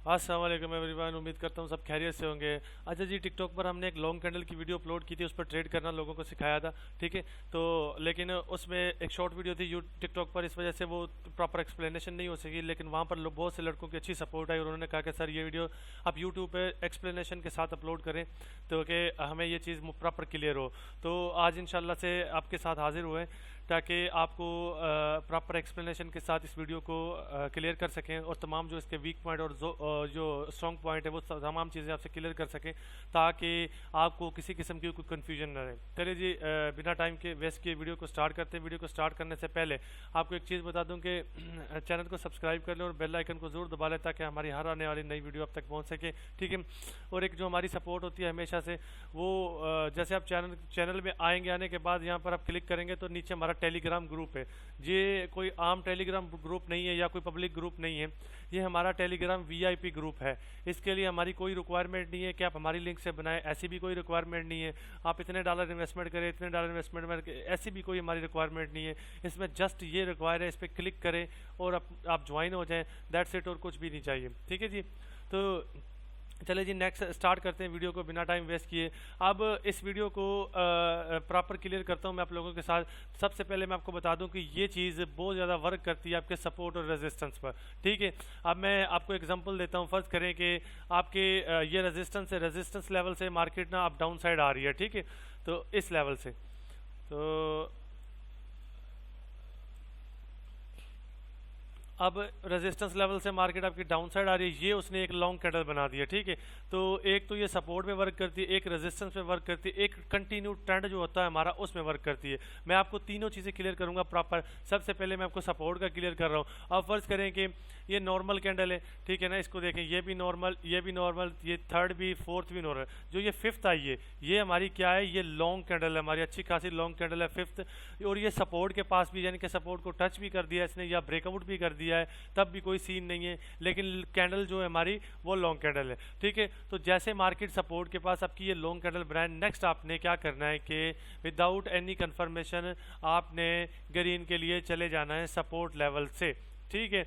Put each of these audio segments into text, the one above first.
अस्सलाम वालेकुम एवरीवन, उम्मीद करता हूँ सब खैरियत से होंगे। अच्छा जी, टिकटॉक पर हमने एक लॉन्ग कैंडल की वीडियो अपलोड की थी, उस पर ट्रेड करना लोगों को सिखाया था। ठीक है, तो लेकिन उसमें एक शॉर्ट वीडियो थी टिकटॉक पर, इस वजह से वो प्रॉपर एक्सप्लेनेशन नहीं हो सकी। लेकिन वहाँ पर बहुत से लड़कों की अच्छी सपोर्ट आई और उन्होंने कहा कि सर ये वीडियो आप यूट्यूब पर एक्सप्लेनेशन के साथ अपलोड करें तो कि हमें ये चीज़ प्रॉपर क्लियर हो। तो आज इंशाल्लाह से आपके साथ हाजिर हुए ताकि आपको प्रॉपर एक्सप्लेनेशन के साथ इस वीडियो को क्लियर कर सकें और तमाम जो इसके वीक पॉइंट और जो स्ट्रॉन्ग पॉइंट है वो तमाम चीज़ें आपसे क्लियर कर सकें ताकि आपको किसी किस्म की कोई कन्फ्यूजन न रहे। चलिए जी, बिना टाइम के वेस्ट किए वीडियो को स्टार्ट करते हैं। वीडियो को स्टार्ट करने से पहले आपको एक चीज़ बता दूं कि चैनल को सब्सक्राइब कर लें और बेल आइकन को ज़रूर दबा लें ताकि हमारी हर आने वाली नई वीडियो आप तक पहुँच सके। ठीक है, और एक जो हमारी सपोर्ट होती है हमेशा से वो जैसे आप चैनल में आएंगे, आने के बाद यहाँ पर आप क्लिक करेंगे तो नीचे हमारा टेलीग्राम ग्रुप है। ये कोई आम टेलीग्राम ग्रुप नहीं है या कोई पब्लिक ग्रुप नहीं है, ये हमारा टेलीग्राम वीआईपी ग्रुप है। इसके लिए हमारी कोई रिक्वायरमेंट नहीं है कि आप हमारी लिंक से बनाएं, ऐसी भी कोई रिक्वायरमेंट नहीं है। आप इतने डॉलर इन्वेस्टमेंट करें, इतने डॉलर इन्वेस्टमेंट में ऐसी भी कोई हमारी रिक्वायरमेंट नहीं है। इसमें जस्ट ये रिक्वायर है, इस पर क्लिक करें और आप ज्वाइन हो जाएँ, दैट्स इट, और कुछ भी नहीं चाहिए। ठीक है जी, तो चले जी नेक्स्ट स्टार्ट करते हैं वीडियो को बिना टाइम वेस्ट किए। अब इस वीडियो को प्रॉपर क्लियर करता हूं मैं आप लोगों के साथ। सबसे पहले मैं आपको बता दूं कि ये चीज़ बहुत ज़्यादा वर्क करती है आपके सपोर्ट और रेजिस्टेंस पर। ठीक है, अब मैं आपको एग्जांपल देता हूं। फ़र्ज़ करें कि आपके ये रेजिस्टेंस लेवल से मार्केट ना आप डाउन साइड आ रही है। ठीक है, तो इस लेवल से तो अब रेजिस्टेंस लेवल से मार्केट आपकी डाउन साइड आ रही है, ये उसने एक लॉन्ग कैंडल बना दिया। ठीक है, तो एक तो ये सपोर्ट में वर्क करती है, एक रेजिस्टेंस पे वर्क करती है, एक कंटिन्यू ट्रेंड जो होता है हमारा उसमें वर्क करती है। मैं आपको तीनों चीज़ें क्लियर करूंगा प्रॉपर। सबसे पहले मैं आपको सपोर्ट का क्लियर कर रहा हूँ। अब फर्ज करें कि ये नॉर्मल कैंडल है, ठीक है ना, इसको देखें, ये भी नॉर्मल, ये भी नॉर्मल, ये थर्ड भी, फोर्थ भी नॉर्मल। जो ये फिफ्थ आई है, ये हमारी क्या है, ये लॉन्ग कैंडल है, हमारी अच्छी खासी लॉन्ग कैंडल है फिफ्थ। और ये सपोर्ट के पास भी, यानी कि सपोर्ट को टच भी कर दिया इसने या ब्रेकआउट भी कर दिया है, तब भी कोई सीन नहीं है। लेकिन कैंडल जो है हमारी वो लॉन्ग कैंडल है। ठीक है, तो जैसे मार्केट सपोर्ट के पास आपकी ये लॉन्ग कैंडल बनाए, नेक्स्ट आपने क्या करना है कि विदाउट एनी कंफर्मेशन आपने ग्रीन के लिए चले जाना है सपोर्ट लेवल से। ठीक है,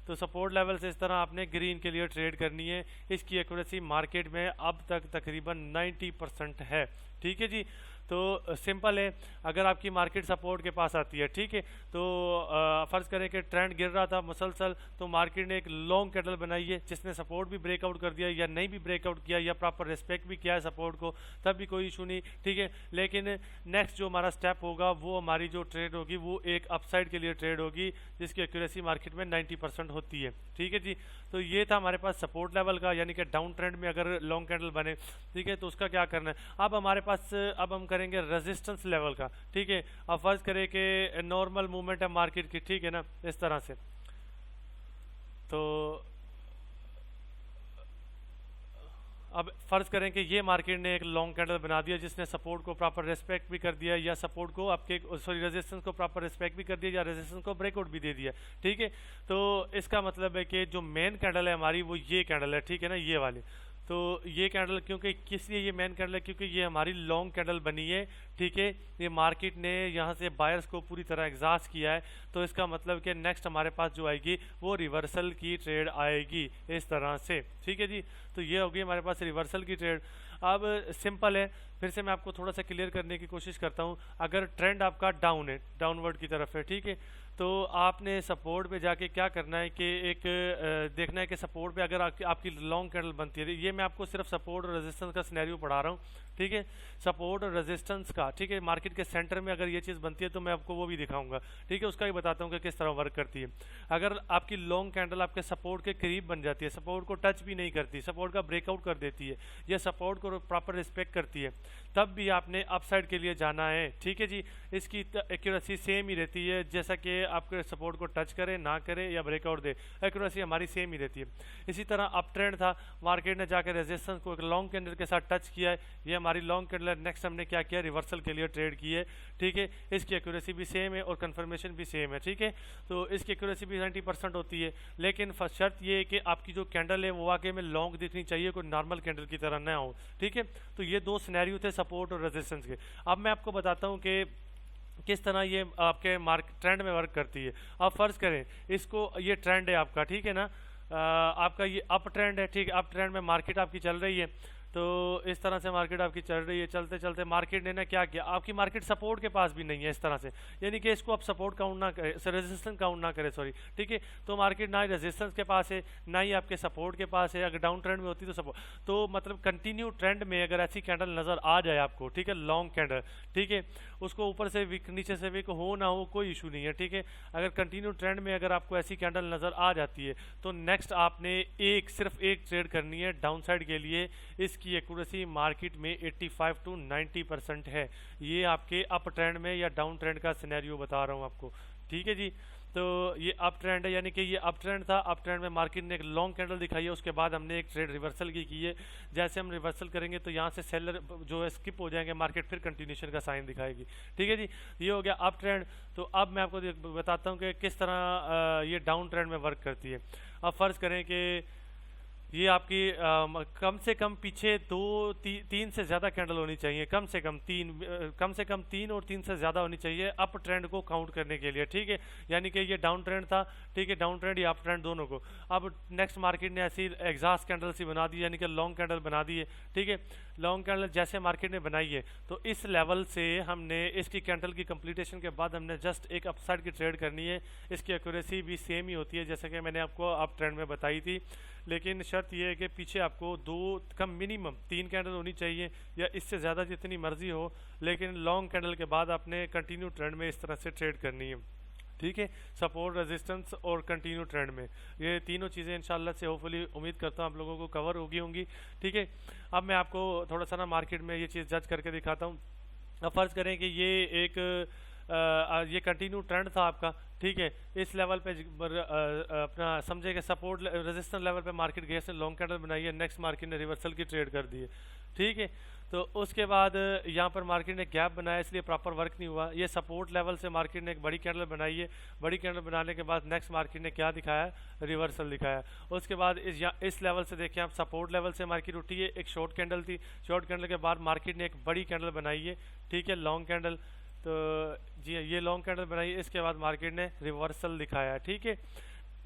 तो सपोर्ट लेवल से इस तरह आपने ग्रीन के लिए ट्रेड करनी है। इसकी एक्यूरेसी मार्केट में अब तक तकरीबन 90% है। ठीक है जी, तो सिंपल है। अगर आपकी मार्केट सपोर्ट के पास आती है, ठीक है, तो फ़र्ज़ करें कि ट्रेंड गिर रहा था मुसलसल, तो मार्केट ने एक लॉन्ग कैंडल बनाई है जिसने सपोर्ट भी ब्रेकआउट कर दिया या नहीं भी ब्रेकआउट किया या प्रॉपर रिस्पेक्ट भी किया है सपोर्ट को, तब भी कोई इशू नहीं। ठीक है, लेकिन नेक्स्ट जो हमारा स्टेप होगा वो हमारी जो ट्रेड होगी वो एक अपसाइड के लिए ट्रेड होगी जिसकी एक्यूरेसी मार्केट में 90% होती है। ठीक है जी, तो ये था हमारे पास सपोर्ट लेवल का, यानी कि डाउन ट्रेंड में अगर लॉन्ग कैंडल बने, ठीक है, तो उसका क्या करना है। अब हमारे पास अब हम करेंगे रेजिस्टेंस लेवल का। ठीक है, अब फर्ज करें कि नॉर्मल मूवमेंट है मार्केट की, ठीक है ना, इस तरह से। तो अब फर्ज करें कि ये मार्केट ने एक लॉन्ग कैंडल बना दिया जिसने सपोर्ट को प्रॉपर रिस्पेक्ट भी कर दिया या सपोर्ट को आपके रेजिस्टेंस को प्रॉपर रिस्पेक्ट भी कर दिया या रेजिस्टेंस को ब्रेकआउट भी दे दिया। ठीक है, तो इसका मतलब है कि जो मेन कैंडल है हमारी वो ये कैंडल है, ठीक है ना, ये वाली। तो ये कैंडल क्योंकि किस लिए ये मेन कैंडल है, क्योंकि ये हमारी लॉन्ग कैंडल बनी है। ठीक है, ये मार्केट ने यहाँ से बायर्स को पूरी तरह एग्जॉस्ट किया है, तो इसका मतलब कि नेक्स्ट हमारे पास जो आएगी वो रिवर्सल की ट्रेड आएगी इस तरह से। ठीक है जी, तो ये होगी हमारे पास रिवर्सल की ट्रेड। अब सिंपल है, फिर से मैं आपको थोड़ा सा क्लियर करने की कोशिश करता हूँ। अगर ट्रेंड आपका डाउन है, डाउनवर्ड की तरफ है, ठीक है, तो आपने सपोर्ट पे जाके क्या करना है कि एक देखना है कि सपोर्ट पे अगर आपकी लॉन्ग कैंडल बनती है, ये मैं आपको सिर्फ सपोर्ट और रेजिस्टेंस का सिनेरियो पढ़ा रहा हूँ। ठीक है, सपोर्ट और रेजिस्टेंस का, ठीक है, मार्केट के सेंटर में अगर ये चीज़ बनती है तो मैं आपको वो भी दिखाऊंगा। ठीक है, उसका भी बताता हूँ कि किस तरह वर्क करती है। अगर आपकी लॉन्ग कैंडल आपके सपोर्ट के करीब बन जाती है, सपोर्ट को टच भी नहीं करती, सपोर्ट का ब्रेकआउट कर देती है या सपोर्ट को प्रॉपर रिस्पेक्ट करती है, तब भी आपने अपसाइड के लिए जाना है। ठीक है जी, इसकी एक्यूरेसी सेम ही रहती है, जैसा कि आपके सपोर्ट को टच करे ना करे या ब्रेकआउट दे, एक्यूरेसी हमारी सेम ही रहती है। इसी तरह अप ट्रेंड था, मार्केट ने जाकर रेजिस्टेंस को एक लॉन्ग कैंडल के साथ टच किया है, ये हमारी लॉन्ग कैंडल। नेक्स्ट हमने क्या किया, रिवर्सल के लिए ट्रेड की है। ठीक है, इसकी एक्यूरेसी भी सेम है और कंफर्मेशन भी सेम है। ठीक है, तो इसकी एक्यूरेसी भी 90% होती है, लेकिन शर्त ये है कि आपकी जो कैंडल है वो वाकई में लॉन्ग दिखनी चाहिए, कोई नॉर्मल कैंडल की तरह ना हो। ठीक है, तो ये दो सिनेरियो थे सपोर्ट और रेजिस्टेंस के। अब मैं आपको बताता हूँ कि किस तरह ये आपके ट्रेंड में वर्क करती है। अब फर्ज करें इसको, ये ट्रेंड है आपका, ठीक है ना, आपका ये अप ट्रेंड है, ठीक है, अप ट्रेंड में मार्केट आपकी चल रही है। तो इस तरह से मार्केट आपकी चल रही है, चलते चलते मार्केट ने ना क्या किया, आपकी मार्केट सपोर्ट के पास भी नहीं है इस तरह से, यानी कि इसको आप सपोर्ट काउंट ना करें, रेजिस्टेंस काउंट ना करें, सॉरी, ठीक है। तो मार्केट ना ही रेजिस्टेंस के पास है, ना ही आपके सपोर्ट के पास है। अगर डाउन ट्रेंड में होती तो सपोर्ट, तो मतलब कंटिन्यू ट्रेंड में अगर ऐसी कैंडल नज़र आ जाए आपको, ठीक है, लॉन्ग कैंडल, ठीक है, उसको ऊपर से विक नीचे से विक हो ना हो कोई इशू नहीं है, ठीक है। अगर कंटिन्यू ट्रेंड में अगर आपको ऐसी कैंडल नज़र आ जाती है तो नेक्स्ट आपने सिर्फ एक ट्रेड करनी है डाउन साइड के लिए। इसकी एक्यूरेसी मार्केट में 85 to 90% है। ये आपके अप ट्रेंड में या डाउन ट्रेंड का सिनेरियो बता रहा हूँ आपको, ठीक है जी। तो ये अप ट्रेंड है, यानी कि ये अप ट्रेंड था, अप ट्रेंड में मार्केट ने एक लॉन्ग कैंडल दिखाई है, उसके बाद हमने एक ट्रेड रिवर्सल की है। जैसे हम रिवर्सल करेंगे तो यहाँ से सेलर जो है स्किप हो जाएंगे, मार्केट फिर कंटिन्यूशन का साइन दिखाएगी, ठीक है जी। ये हो गया अप ट्रेंड। तो अब मैं आपको बताता हूँ कि किस तरह ये डाउन ट्रेंड में वर्क करती है। अब फ़र्ज़ करें कि ये आपकी कम से कम पीछे तीन से ज़्यादा कैंडल होनी चाहिए, कम से कम तीन और तीन से ज़्यादा होनी चाहिए अप ट्रेंड को काउंट करने के लिए, ठीक है। यानी कि ये डाउन ट्रेंड था, ठीक है, डाउन ट्रेंड या अप ट्रेंड दोनों को। अब नेक्स्ट मार्केट ने ऐसी एग्जॉस्ट कैंडल सी बना दी, यानी कि लॉन्ग कैंडल बना दी है, ठीक है। लॉन्ग कैंडल जैसे मार्केट ने बनाई है तो इस लेवल से हमने इसकी कैंडल की कंप्लीटेशन के बाद हमने जस्ट एक अपसाइड की ट्रेड करनी है। इसकी एक्यूरेसी भी सेम ही होती है जैसे कि मैंने आपको अप ट्रेंड में बताई थी, लेकिन शर्त यह है कि पीछे आपको कम मिनिमम 3 कैंडल होनी चाहिए या इससे ज़्यादा जितनी मर्जी हो, लेकिन लॉन्ग कैंडल के बाद आपने कंटिन्यू ट्रेंड में इस तरह से ट्रेड करनी है, ठीक है। सपोर्ट, रेजिस्टेंस और कंटिन्यू ट्रेंड में ये तीनों चीज़ें इंशाल्लाह से होपफुली उम्मीद करता हूँ आप लोगों को कवर होंगी, ठीक है। अब मैं आपको थोड़ा सा ना मार्केट में ये चीज़ जज करके दिखाता हूँ। अब फ़र्ज़ करें कि ये एक ये कंटिन्यू ट्रेंड था आपका, ठीक है। इस लेवल पे अपना समझे कि सपोर्ट रेजिस्टेंस लेवल पे मार्केट गया से लॉन्ग कैंडल बनाई है, नेक्स्ट मार्केट ने रिवर्सल की ट्रेड कर दी है, ठीक है। तो उसके बाद यहाँ पर मार्केट ने गैप बनाया, इसलिए प्रॉपर वर्क नहीं हुआ। ये सपोर्ट लेवल से मार्केट ने एक बड़ी कैंडल बनाई है, बड़ी कैंडल बनाने के बाद नेक्स्ट मार्केट ने क्या दिखाया, रिवर्सल दिखाया। उसके बाद इस लेवल से देखें आप, सपोर्ट लेवल से मार्केट उठी है, एक शॉर्ट कैंडल थी, शॉर्ट कैंडल के बाद मार्केट ने एक बड़ी कैंडल बनाई है, ठीक है, लॉन्ग कैंडल। तो जी ये लॉन्ग कैंडल बनाई है, इसके बाद मार्केट ने रिवर्सल दिखाया, ठीक है।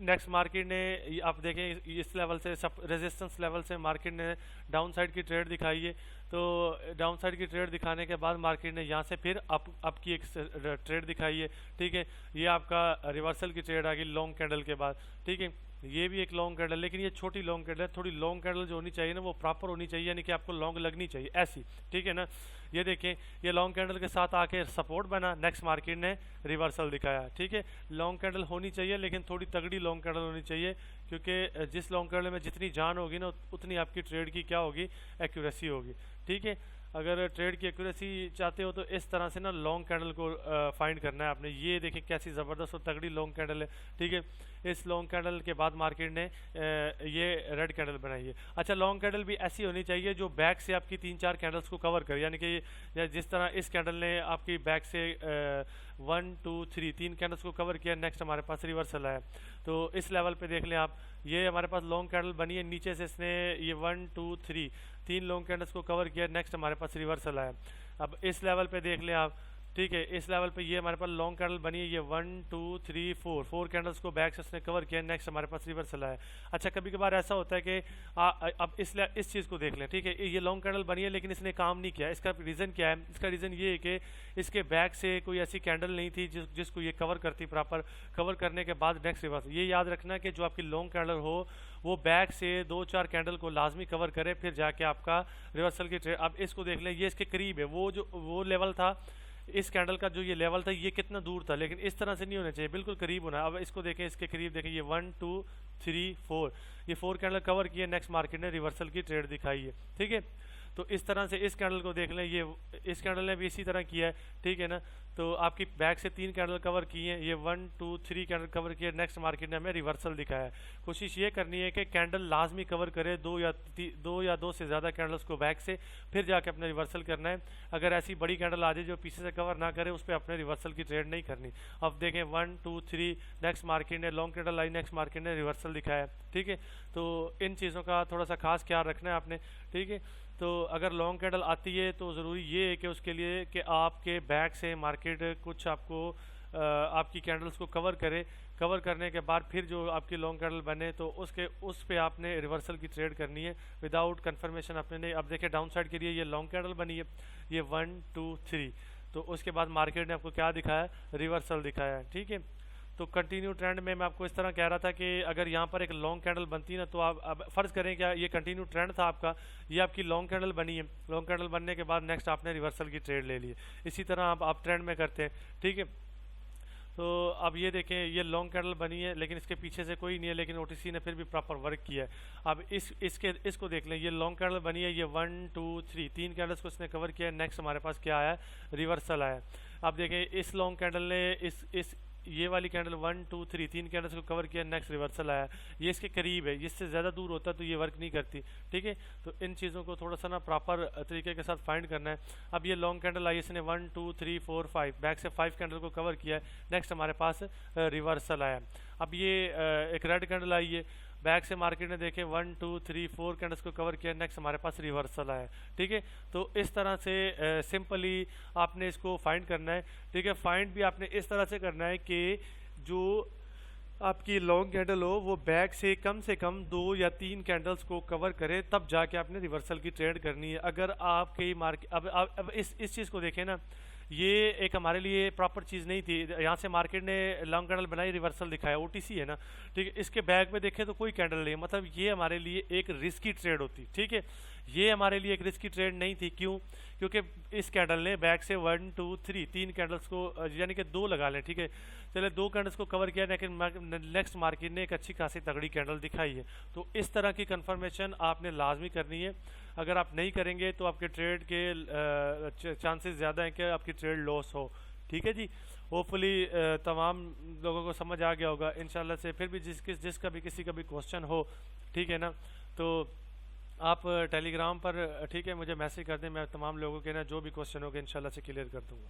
नेक्स्ट मार्केट ने आप देखें इस लेवल से रेजिस्टेंस लेवल से मार्केट ने डाउन साइड की ट्रेड दिखाई है। तो डाउन साइड की ट्रेड दिखाने के बाद मार्केट ने यहाँ से फिर अप की एक ट्रेड दिखाई है, ठीक है। ये आपका रिवर्सल की ट्रेड आ गई लॉन्ग कैंडल के बाद, ठीक है। ये भी एक लॉन्ग कैंडल, लेकिन ये छोटी लॉन्ग कैंडल है। थोड़ी लॉन्ग कैंडल जो होनी चाहिए ना वो प्रॉपर होनी चाहिए, यानी कि आपको लॉन्ग लगनी चाहिए ऐसी, ठीक है ना। ये देखें ये लॉन्ग कैंडल के साथ आके सपोर्ट बना, नेक्स्ट मार्केट ने रिवर्सल दिखाया, ठीक है। लॉन्ग कैंडल होनी चाहिए लेकिन थोड़ी तगड़ी लॉन्ग कैंडल होनी चाहिए, क्योंकि जिस लॉन्ग कैंडल में जितनी जान होगी ना उतनी आपकी ट्रेड की क्या होगी, एक्यूरेसी होगी, ठीक है। अगर ट्रेड की एक्यूरेसी चाहते हो तो इस तरह से ना लॉन्ग कैंडल को फाइंड करना है आपने। ये देखें कैसी ज़बरदस्त और तगड़ी लॉन्ग कैंडल है, ठीक है। इस लॉन्ग कैंडल के बाद मार्केट ने ये रेड कैंडल बनाई है। अच्छा, लॉन्ग कैंडल भी ऐसी होनी चाहिए जो बैक से आपकी 3-4 कैंडल्स को कवर करे, यानी कि जिस तरह इस कैंडल ने आपकी बैक से 1 2 3 3 कैंडल्स को कवर किया, नेक्स्ट हमारे पास रिवर्सल आया। तो इस लेवल पे देख लें आप, ये हमारे पास लॉन्ग कैंडल बनी है, नीचे से इसने ये 1 2 3 लॉन्ग कैंडल्स को कवर किया, नेक्स्ट हमारे पास रिवर्सल आया। अब इस लेवल पे देख लें आप, ठीक है, इस लेवल पे ये हमारे पास लॉन्ग कैंडल बनी है, ये 1 2 3 4 कैंडल्स को बैक से उसने कवर किया, नेक्स्ट हमारे पास रिवर्सल आया। अच्छा, कभी कभार ऐसा होता है कि अब इस चीज़ को देख लें, ठीक है। ये लॉन्ग कैंडल बनी है लेकिन इसने काम नहीं किया, इसका रीज़न क्या है? इसका रीज़न ये है कि इसके बैक से कोई ऐसी कैंडल नहीं थी जिसको ये कवर करती, प्रॉपर कवर करने के बाद नेक्स्ट रिवर्सल। ये याद रखना कि जो आपकी लॉन्ग कैंडल हो वो बैक से 2-4 कैंडल को लाजमी कवर करे, फिर जाके आपका रिवर्सल की ट्रेड। अब इसको देख लें, ये इसके करीब है, वो लेवल था, इस कैंडल का जो ये लेवल था ये कितना दूर था, लेकिन इस तरह से नहीं होना चाहिए, बिल्कुल करीब होना। अब इसको देखें, इसके करीब देखें, ये 1 2 3 4 ये 4 कैंडल कवर किए, नेक्स्ट मार्केट ने रिवर्सल की ट्रेड दिखाई है, ठीक है। तो इस तरह से इस कैंडल को देख लें, ये इस कैंडल ने भी इसी तरह किया है, ठीक है ना। तो आपकी बैक से 3 कैंडल कवर किए हैं, ये 1 2 3 कैंडल कवर किए, नेक्स्ट मार्केट ने हमें रिवर्सल दिखाया है। कोशिश ये करनी है कि कैंडल लाजमी कवर करे, दो या दो से ज़्यादा कैंडल्स को बैक से, फिर जाके अपने रिवर्सल करना है। अगर ऐसी बड़ी कैंडल आ जाए जो पीछे से कवर ना करे, उस पर अपने रिवर्सल की ट्रेड नहीं करनी। अब देखें 1 2 3 नेक्स्ट मार्केट ने लॉन्ग कैंडल आई, नेक्स्ट मार्केट ने रिवर्सल दिखाया, ठीक है। तो इन चीज़ों का थोड़ा सा खास ख्याल रखना है आपने, ठीक है। तो अगर लॉन्ग कैंडल आती है तो ज़रूरी ये है कि उसके लिए कि आपके बैक से मार्केट कुछ आपको आपकी कैंडल्स को कवर करे, कवर करने के बाद फिर जो आपकी लॉन्ग कैंडल बने तो उस पे आपने रिवर्सल की ट्रेड करनी है विदाउट कंफर्मेशन अपने ने। अब देखिए डाउन साइड के लिए ये लॉन्ग कैंडल बनी है, ये 1 2 3, तो उसके बाद मार्केट ने आपको क्या दिखाया, रिवर्सल दिखाया है, ठीक है। तो कंटिन्यू ट्रेंड में मैं आपको इस तरह कह रहा था कि अगर यहाँ पर एक लॉन्ग कैंडल बनती ना, तो आप अब फर्ज करें क्या ये कंटिन्यू ट्रेंड था आपका, ये आपकी लॉन्ग कैंडल बनी है, लॉन्ग कैंडल बनने के बाद नेक्स्ट आपने रिवर्सल की ट्रेड ले ली है। इसी तरह आप ट्रेंड में करते हैं, ठीक है। तो अब ये देखें ये लॉन्ग कैंडल बनी है लेकिन इसके पीछे से कोई नहीं है, लेकिन ओटीसी ने फिर भी प्रॉपर वर्क किया है। अब इसको देख लें, ये लॉन्ग कैंडल बनी है, ये 1 2 3 तीन कैंडल्स को इसने कवर किया है। नेक्स्ट हमारे पास क्या आया, रिवर्सल आया। अब देखें इस लॉन्ग कैंडल ने इस ये वाली कैंडल 1 2 3 तीन कैंडल्स को कवर किया, नेक्स्ट रिवर्सल आया। ये इसके करीब है, इससे ज़्यादा दूर होता तो ये वर्क नहीं करती, ठीक है। तो इन चीज़ों को थोड़ा सा ना प्रॉपर तरीके के साथ फाइंड करना है। अब ये लॉन्ग कैंडल आई, इसने 1 2 3 4 5 बैक से 5 कैंडल को कवर किया है, नेक्स्ट हमारे पास रिवर्सल आया। अब ये एक रेड कैंडल आई है, बैक से मार्केट ने देखे 1 2 3 4 कैंडल्स को कवर किया, नेक्स्ट हमारे पास रिवर्सल आया, ठीक है। तो इस तरह से सिंपली आपने इसको फाइंड करना है, ठीक है। फाइंड भी आपने इस तरह से करना है कि जो आपकी लॉन्ग कैंडल हो वो बैक से कम 2 या 3 कैंडल्स को कवर करे, तब जाके आपने रिवर्सल की ट्रेड करनी है। अगर आपकी मार्केट अब इस चीज़ को देखें ना, ये एक हमारे लिए प्रॉपर चीज़ नहीं थी। यहाँ से मार्केट ने लॉन्ग कैंडल बनाई, रिवर्सल दिखाया, ओटीसी है ना, ठीक है। इसके बैक में देखें तो कोई कैंडल नहीं है, मतलब ये हमारे लिए एक रिस्की ट्रेड होती, ठीक है। ये हमारे लिए एक रिस्की ट्रेड नहीं थी, क्यों? क्योंकि इस कैंडल ने बैक से 1 2 3 तीन कैंडल्स को यानी कि 2 लगा लें, ठीक है, चले 2 कैंडल्स को कवर किया, लेकिन नेक्स्ट मार्केट ने एक अच्छी खासी तगड़ी कैंडल दिखाई है। तो इस तरह की कंफर्मेशन आपने लाजमी करनी है। अगर आप नहीं करेंगे तो आपके ट्रेड के चांसेस ज़्यादा हैं कि आपकी ट्रेड लॉस हो, ठीक है जी। होपफुली तमाम लोगों को समझ आ गया होगा इंशाल्लाह से। फिर भी जिसका भी किसी का भी क्वेश्चन हो, ठीक है ना, तो आप टेलीग्राम पर, ठीक है, मुझे मैसेज कर दें, मैं तमाम लोगों के ना जो भी क्वेश्चन होंगे इंशाल्लाह से क्लियर कर दूंगा।